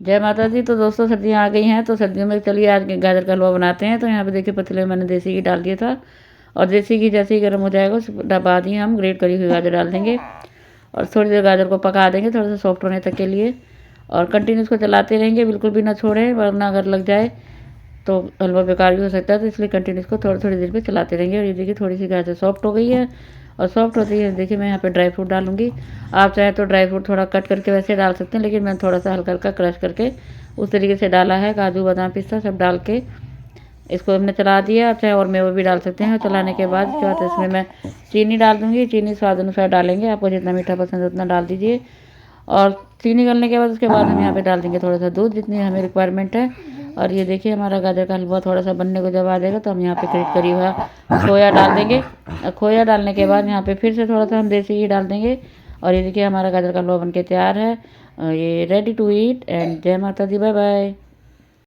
जय माता दी। तो दोस्तों सर्दियाँ आ गई हैं, तो सर्दियों में चलिए आज गाजर का हलवा बनाते हैं। तो यहाँ पे देखिए पतीले में मैंने देसी घी डाल दिया था, और देसी घी जैसे ही गर्म हो जाएगा उस बाद ही हम ग्रेट करी हुई गाजर डाल देंगे और थोड़ी देर गाजर को पका देंगे थोड़ा सा सॉफ्ट होने तक के लिए। और कंटिन्यू इसको चलाते रहेंगे, बिल्कुल भी ना छोड़ें, वरना अगर लग जाए तो हलवा बेकार भी हो सकता है। तो इसलिए कंटिन्यू इसको थोड़ी थोड़ी देर पे चलाते रहेंगे। और ये देखिए थोड़ी सी गाजर सॉफ्ट हो गई है, और सॉफ्ट होती है देखिए मैं यहाँ पे ड्राई फ्रूट डालूंगी। आप चाहे तो ड्राई फ्रूट थोड़ा कट करके वैसे डाल सकते हैं, लेकिन मैंने थोड़ा सा हल्का हल्का क्रश करके उस तरीके से डाला है। काजू बादाम पिस्ता सब डाल के इसको हमने चला दिया। आप चाहे और मेवा भी डाल सकते हैं। चलाने के बाद इसके बाद इसमें मैं चीनी डाल दूँगी। चीनी स्वाद अनुसार डालेंगे, आपको जितना मीठा पसंद है उतना डाल दीजिए। और चीनी गलने के बाद उसके बाद हम यहाँ पे डाल देंगे थोड़ा सा दूध, जितनी हमें रिक्वायरमेंट है। और ये देखिए हमारा गाजर का हलवा थोड़ा सा बनने को जब आ जाएगा तो हम यहाँ पे ग्रेट करी हुआ खोया डाल देंगे। खोया डालने के बाद यहाँ पे फिर से थोड़ा सा हम देसी घी डाल देंगे। और ये देखिए हमारा गाजर का हलवा बनके तैयार है। ये रेडी टू ईट। एंड जय माता दी, बाय बाय।